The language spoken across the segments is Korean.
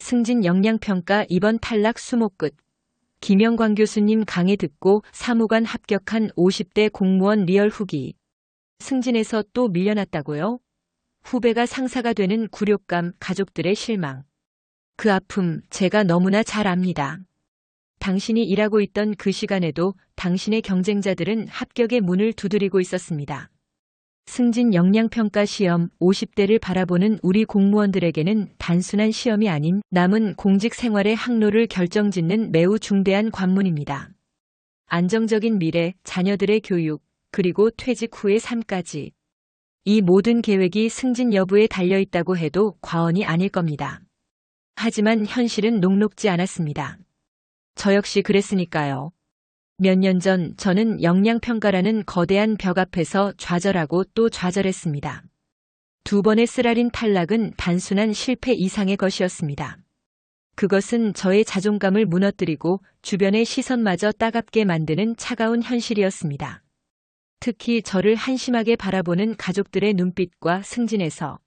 승진 역량평가 이번 탈락 수모 끝. 김영광 교수님 강의 듣고 사무관 합격한 50대 공무원 리얼 후기. 승진에서 또 밀려났다고요? 후배가 상사가 되는 굴욕감, 가족들의 실망. 그 아픔 제가 너무나 잘 압니다. 당신이 일하고 있던 그 시간에도 당신의 경쟁자들은 합격의 문을 두드리고 있었습니다. 승진 역량평가 시험 50대를 바라보는 우리 공무원들에게는 단순한 시험이 아닌 남은 공직 생활의 항로를 결정짓는 매우 중대한 관문입니다. 안정적인 미래, 자녀들의 교육, 그리고 퇴직 후의 삶까지. 이 모든 계획이 승진 여부에 달려있다고 해도 과언이 아닐 겁니다. 하지만 현실은 녹록지 않았습니다. 저 역시 그랬으니까요. 몇 년 전 저는 역량평가라는 거대한 벽 앞에서 좌절하고 또 좌절했습니다. 두 번의 쓰라린 탈락은 단순한 실패 이상의 것이었습니다. 그것은 저의 자존감을 무너뜨리고 주변의 시선마저 따갑게 만드는 차가운 현실이었습니다. 특히 저를 한심하게 바라보는 가족들의 눈빛과 승진에서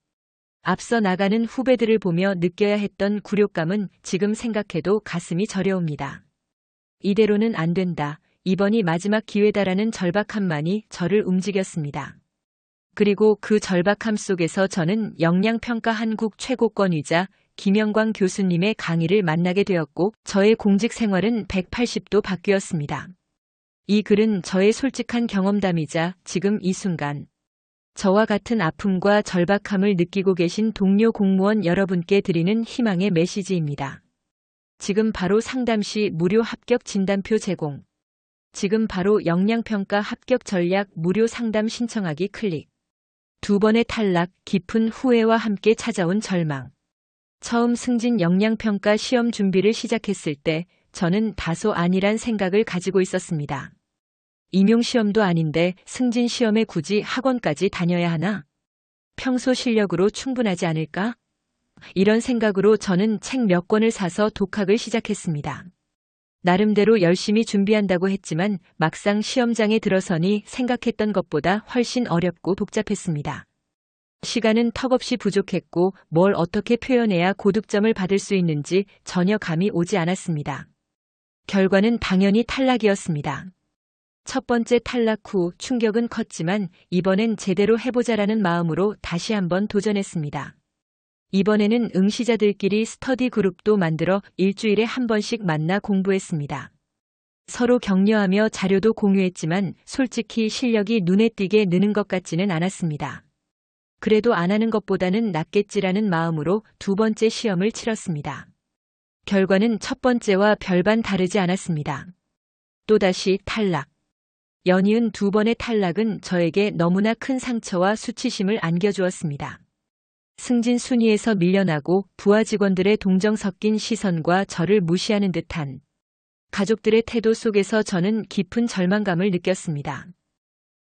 앞서 나가는 후배들을 보며 느껴야 했던 굴욕감은 지금 생각해도 가슴이 저려옵니다. 이대로는 안 된다. 이번이 마지막 기회다라는 절박함만이 저를 움직였습니다. 그리고 그 절박함 속에서 저는 역량평가 한국 최고권위자 김영광 교수님의 강의를 만나게 되었고 저의 공직 생활은 180도 바뀌었습니다. 이 글은 저의 솔직한 경험담이자 지금 이 순간 저와 같은 아픔과 절박함을 느끼고 계신 동료 공무원 여러분께 드리는 희망의 메시지입니다. 지금 바로 상담 시 무료 합격 진단표 제공. 지금 바로 역량평가 합격 전략 무료 상담 신청하기 클릭. 두 번의 탈락, 깊은 후회와 함께 찾아온 절망. 처음 승진 역량평가 시험 준비를 시작했을 때 저는 다소 안일한 생각을 가지고 있었습니다. 임용시험도 아닌데 승진 시험에 굳이 학원까지 다녀야 하나? 평소 실력으로 충분하지 않을까? 이런 생각으로 저는 책 몇 권을 사서 독학을 시작했습니다. 나름대로 열심히 준비한다고 했지만 막상 시험장에 들어서니 생각했던 것보다 훨씬 어렵고 복잡했습니다. 시간은 턱없이 부족했고 뭘 어떻게 표현해야 고득점을 받을 수 있는지 전혀 감이 오지 않았습니다. 결과는 당연히 탈락이었습니다. 첫 번째 탈락 후 충격은 컸지만 이번엔 제대로 해보자라는 마음으로 다시 한번 도전했습니다. 이번에는 응시자들끼리 스터디 그룹도 만들어 일주일에 한 번씩 만나 공부했습니다. 서로 격려하며 자료도 공유했지만 솔직히 실력이 눈에 띄게 느는 것 같지는 않았습니다. 그래도 안 하는 것보다는 낫겠지라는 마음으로 두 번째 시험을 치렀습니다. 결과는 첫 번째와 별반 다르지 않았습니다. 또다시 탈락. 연이은 두 번의 탈락은 저에게 너무나 큰 상처와 수치심을 안겨주었습니다. 승진 순위에서 밀려나고 부하 직원들의 동정 섞인 시선과 저를 무시하는 듯한 가족들의 태도 속에서 저는 깊은 절망감을 느꼈습니다.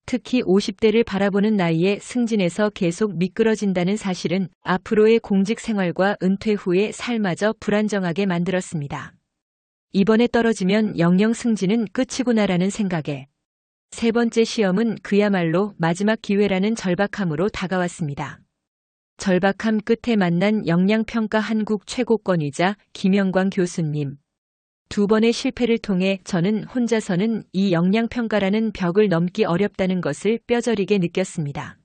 특히 50대를 바라보는 나이에 승진에서 계속 미끄러진다는 사실은 앞으로의 공직 생활과 은퇴 후의 삶마저 불안정하게 만들었습니다. 이번에 떨어지면 영영 승진은 끝이구나라는 생각에 세 번째 시험은 그야말로 마지막 기회라는 절박함으로 다가왔습니다. 절박함 끝에 만난 역량평가 한국 최고권위자 김영광 교수님. 두 번의 실패를 통해 저는 혼자서는 이 역량평가라는 벽을 넘기 어렵다는 것을 뼈저리게 느꼈습니다.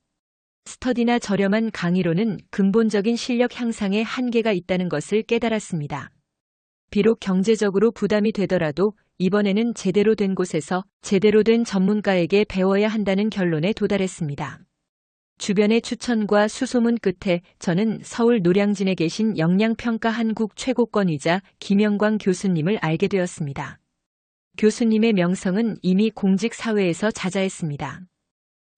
스터디나 저렴한 강의로는 근본적인 실력 향상에 한계가 있다는 것을 깨달았습니다. 비록 경제적으로 부담이 되더라도 이번에는 제대로 된 곳에서 제대로 된 전문가에게 배워야 한다는 결론에 도달했습니다. 주변의 추천과 수소문 끝에 저는 서울 노량진에 계신 역량평가 한국 최고권위자 김영광 교수님을 알게 되었습니다. 교수님의 명성은 이미 공직 사회에서 자자했습니다.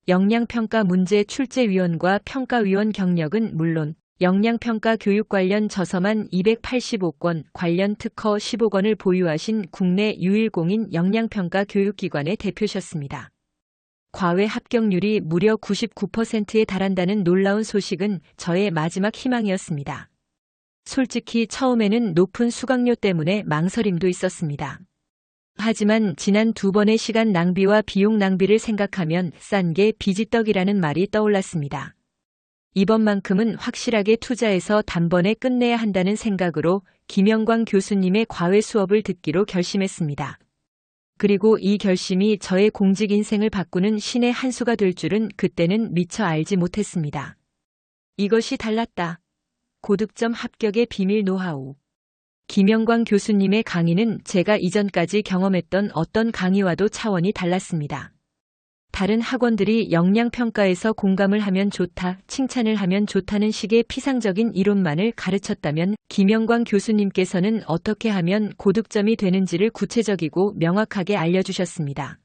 역량평가 문제 출제위원과 평가위원 경력은 물론 역량평가 교육 관련 저서만 285권, 관련 특허 15권을 보유하신 국내 유일공인 역량평가 교육기관의 대표셨습니다. 과외 합격률이 무려 99%에 달한다는 놀라운 소식은 저의 마지막 희망이었습니다. 솔직히 처음에는 높은 수강료 때문에 망설임도 있었습니다. 하지만 지난 두 번의 시간 낭비와 비용 낭비를 생각하면 싼 게 비지떡이라는 말이 떠올랐습니다. 이번만큼은 확실하게 투자해서 단번에 끝내야 한다는 생각으로 김영광 교수님의 과외 수업을 듣기로 결심했습니다. 그리고 이 결심이 저의 공직 인생을 바꾸는 신의 한 수가 될 줄은 그때는 미처 알지 못했습니다. 이것이 달랐다. 고득점 합격의 비밀 노하우. 김영광 교수님의 강의는 제가 이전까지 경험했던 어떤 강의와도 차원이 달랐습니다. 다른 학원들이 역량평가에서 공감을 하면 좋다, 칭찬을 하면 좋다는 식의 피상적인 이론만을 가르쳤다면 김영광 교수님께서는 어떻게 하면 고득점이 되는지를 구체적이고 명확하게 알려주셨습니다.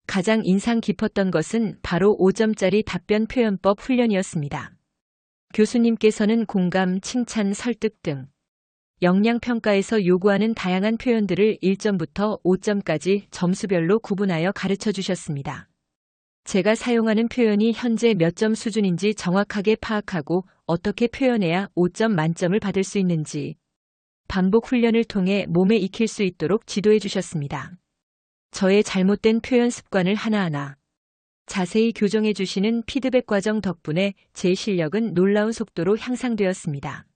가장 인상 깊었던 것은 바로 5점짜리 답변 표현법 훈련이었습니다. 교수님께서는 공감, 칭찬, 설득 등 역량평가에서 요구하는 다양한 표현들을 1점부터 5점까지 점수별로 구분하여 가르쳐 주셨습니다. 제가 사용하는 표현이 현재 몇 점 수준인지 정확하게 파악하고 어떻게 표현해야 5점 만점을 받을 수 있는지 반복 훈련을 통해 몸에 익힐 수 있도록 지도해 주셨습니다. 저의 잘못된 표현 습관을 하나하나 자세히 교정해 주시는 피드백 과정 덕분에 제 실력은 놀라운 속도로 향상되었습니다.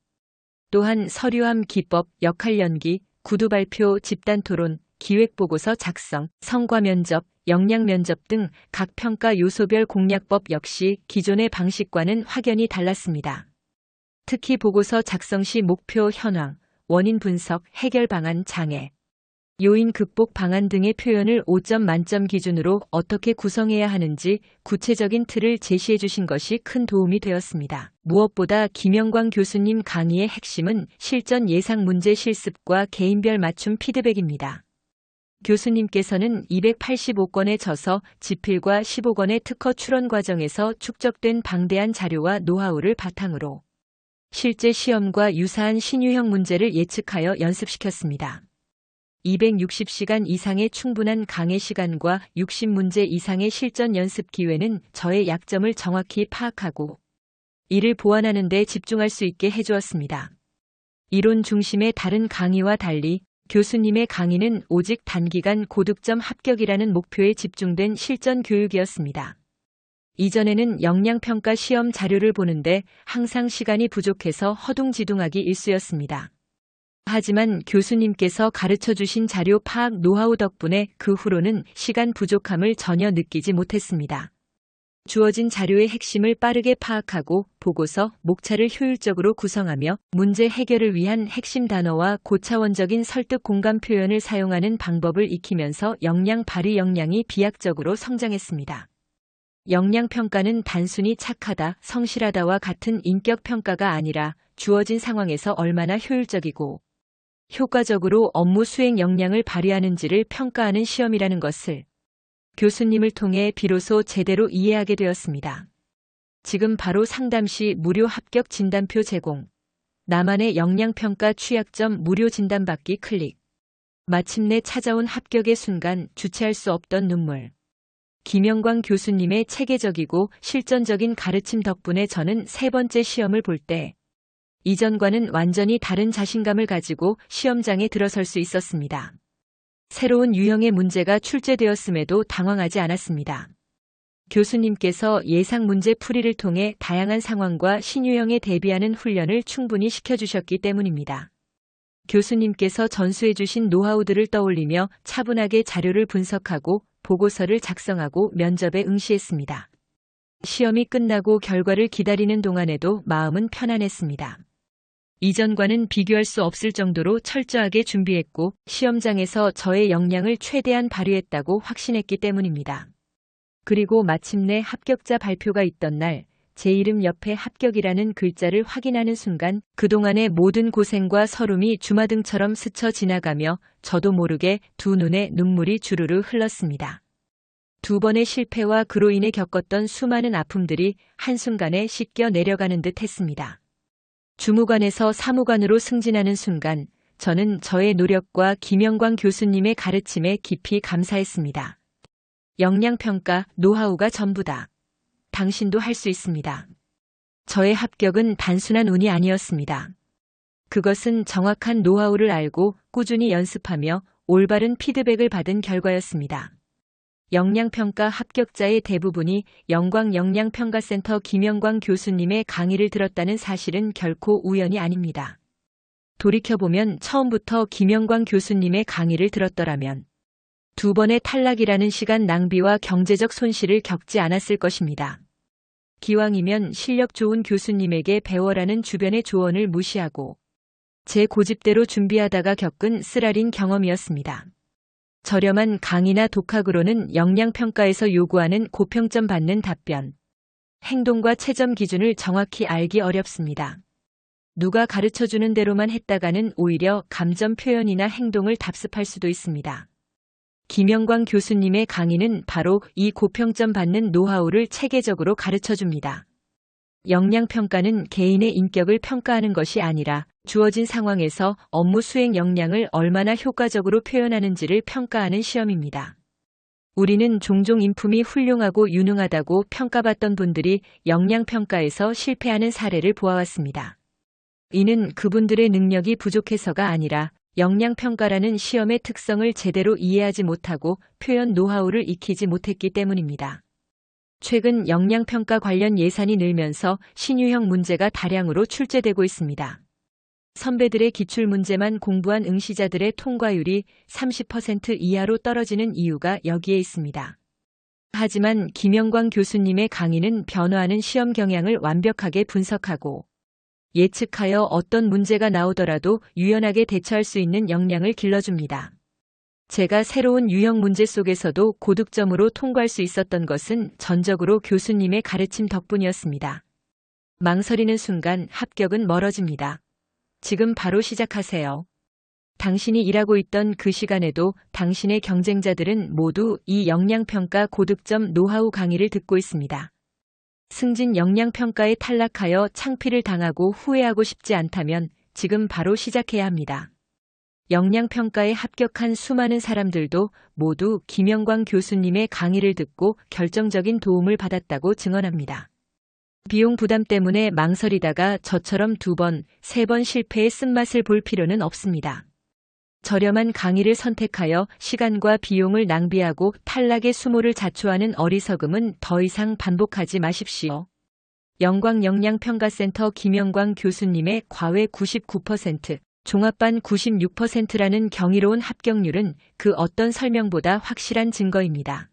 또한 서류함 기법, 역할 연기, 구두 발표, 집단 토론, 기획보고서 작성, 성과 면접, 역량 면접 등 각 평가 요소별 공략법 역시 기존의 방식과는 확연히 달랐습니다. 특히 보고서 작성 시 목표 현황, 원인 분석, 해결 방안, 장애, 요인 극복 방안 등의 표현을 5점 만점 기준으로 어떻게 구성해야 하는지 구체적인 틀을 제시해 주신 것이 큰 도움이 되었습니다. 무엇보다 김영광 교수님 강의의 핵심은 실전 예상 문제 실습과 개인별 맞춤 피드백입니다. 교수님께서는 285건의 저서, 지필과 15건의 특허 출원 과정에서 축적된 방대한 자료와 노하우를 바탕으로 실제 시험과 유사한 신유형 문제를 예측하여 연습시켰습니다. 260시간 이상의 충분한 강의 시간과 60문제 이상의 실전 연습 기회는 저의 약점을 정확히 파악하고 이를 보완하는 데 집중할 수 있게 해주었습니다. 이론 중심의 다른 강의와 달리 교수님의 강의는 오직 단기간 고득점 합격이라는 목표에 집중된 실전 교육이었습니다. 이전에는 역량평가 시험 자료를 보는데 항상 시간이 부족해서 허둥지둥하기 일쑤였습니다. 하지만 교수님께서 가르쳐 주신 자료 파악 노하우 덕분에 그 후로는 시간 부족함을 전혀 느끼지 못했습니다. 주어진 자료의 핵심을 빠르게 파악하고 보고서, 목차를 효율적으로 구성하며 문제 해결을 위한 핵심 단어와 고차원적인 설득 공감 표현을 사용하는 방법을 익히면서 역량 발휘 역량이 비약적으로 성장했습니다. 역량평가는 단순히 착하다, 성실하다와 같은 인격 평가가 아니라 주어진 상황에서 얼마나 효율적이고 효과적으로 업무 수행 역량을 발휘하는지를 평가하는 시험이라는 것을 교수님을 통해 비로소 제대로 이해하게 되었습니다. 지금 바로 상담 시 무료 합격 진단표 제공, 나만의 역량평가 취약점 무료 진단받기 클릭, 마침내 찾아온 합격의 순간 주체할 수 없던 눈물. 김영광 교수님의 체계적이고 실전적인 가르침 덕분에 저는 세 번째 시험을 볼 때 이전과는 완전히 다른 자신감을 가지고 시험장에 들어설 수 있었습니다. 새로운 유형의 문제가 출제되었음에도 당황하지 않았습니다. 교수님께서 예상 문제 풀이를 통해 다양한 상황과 신유형에 대비하는 훈련을 충분히 시켜주셨기 때문입니다. 교수님께서 전수해 주신 노하우들을 떠올리며 차분하게 자료를 분석하고 보고서를 작성하고 면접에 응시했습니다. 시험이 끝나고 결과를 기다리는 동안에도 마음은 편안했습니다. 이전과는 비교할 수 없을 정도로 철저하게 준비했고 시험장에서 저의 역량을 최대한 발휘했다고 확신했기 때문입니다. 그리고 마침내 합격자 발표가 있던 날, 제 이름 옆에 합격이라는 글자를 확인하는 순간 그동안의 모든 고생과 서름이 주마등처럼 스쳐 지나가며 저도 모르게 두 눈에 눈물이 주르르 흘렀습니다. 두 번의 실패와 그로 인해 겪었던 수많은 아픔들이 한순간에 씻겨 내려가는 듯 했습니다. 주무관에서 사무관으로 승진하는 순간 저는 저의 노력과 김영광 교수님의 가르침에 깊이 감사했습니다. 역량평가, 노하우가 전부다. 당신도 할 수 있습니다. 저의 합격은 단순한 운이 아니었습니다. 그것은 정확한 노하우를 알고 꾸준히 연습하며 올바른 피드백을 받은 결과였습니다. 영양평가 합격자의 대부분이 영광영양평가센터 김영광 교수님의 강의를 들었다는 사실은 결코 우연이 아닙니다. 돌이켜보면 처음부터 김영광 교수님의 강의를 들었더라면 2번의 탈락이라는 시간 낭비와 경제적 손실을 겪지 않았을 것입니다. 기왕이면 실력 좋은 교수님에게 배워라는 주변의 조언을 무시하고 제 고집대로 준비하다가 겪은 쓰라린 경험이었습니다. 저렴한 강의나 독학으로는 영양평가에서 요구하는 고평점 받는 답변, 행동과 채점 기준을 정확히 알기 어렵습니다. 누가 가르쳐주는 대로만 했다가는 오히려 감정 표현이나 행동을 답습할 수도 있습니다. 김영광 교수님의 강의는 바로 이 고평점 받는 노하우를 체계적으로 가르쳐줍니다. 역량평가는 개인의 인격을 평가하는 것이 아니라 주어진 상황에서 업무 수행 역량을 얼마나 효과적으로 표현하는지를 평가하는 시험입니다. 우리는 종종 인품이 훌륭하고 유능하다고 평가받던 분들이 역량평가에서 실패하는 사례를 보아왔습니다. 이는 그분들의 능력이 부족해서가 아니라 역량평가라는 시험의 특성을 제대로 이해하지 못하고 표현 노하우를 익히지 못했기 때문입니다. 최근 역량평가 관련 예산이 늘면서 신유형 문제가 다량으로 출제되고 있습니다. 선배들의 기출문제만 공부한 응시자들의 통과율이 30% 이하로 떨어지는 이유가 여기에 있습니다. 하지만 김영광 교수님의 강의는 변화하는 시험 경향을 완벽하게 분석하고 예측하여 어떤 문제가 나오더라도 유연하게 대처할 수 있는 역량을 길러줍니다. 제가 새로운 유형 문제 속에서도 고득점으로 통과할 수 있었던 것은 전적으로 교수님의 가르침 덕분이었습니다. 망설이는 순간 합격은 멀어집니다. 지금 바로 시작하세요. 당신이 일하고 있던 그 시간에도 당신의 경쟁자들은 모두 이 역량평가 고득점 노하우 강의를 듣고 있습니다. 승진 역량평가에 탈락하여 창피를 당하고 후회하고 싶지 않다면 지금 바로 시작해야 합니다. 역량평가에 합격한 수많은 사람들도 모두 김영광 교수님의 강의를 듣고 결정적인 도움을 받았다고 증언합니다. 비용 부담 때문에 망설이다가 저처럼 2번, 3번 실패의 쓴맛을 볼 필요는 없습니다. 저렴한 강의를 선택하여 시간과 비용을 낭비하고 탈락의 수모를 자초하는 어리석음은 더 이상 반복하지 마십시오. 영광영양평가센터 김영광 교수님의 과외 99%, 종합반 96%라는 경이로운 합격률은 그 어떤 설명보다 확실한 증거입니다.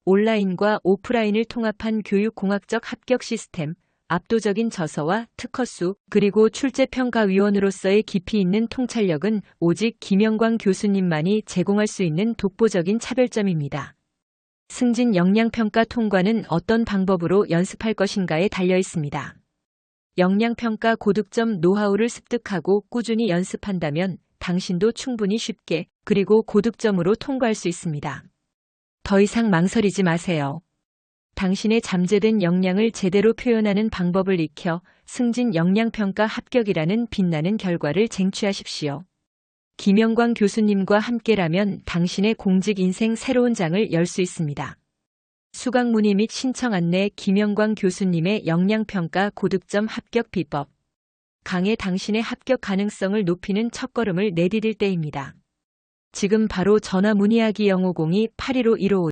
온라인과 오프라인을 통합한 교육공학적 합격 시스템, 압도적인 저서와 특허수, 그리고 출제평가위원으로서의 깊이 있는 통찰력은 오직 김영광 교수님만이 제공할 수 있는 독보적인 차별점입니다. 승진 역량평가 통과는 어떤 방법으로 연습할 것인가에 달려 있습니다. 역량평가 고득점 노하우를 습득하고 꾸준히 연습한다면 당신도 충분히 쉽게 그리고 고득점으로 통과할 수 있습니다. 더 이상 망설이지 마세요. 당신의 잠재된 역량을 제대로 표현하는 방법을 익혀 승진 역량평가 합격이라는 빛나는 결과를 쟁취하십시오. 김영광 교수님과 함께라면 당신의 공직 인생 새로운 장을 열 수 있습니다. 수강 문의 및 신청 안내 김영광 교수님의 역량평가 고득점 합격 비법. 강의 당신의 합격 가능성을 높이는 첫걸음을 내디딜 때입니다. 지금 바로 전화 문의하기 050-815-1555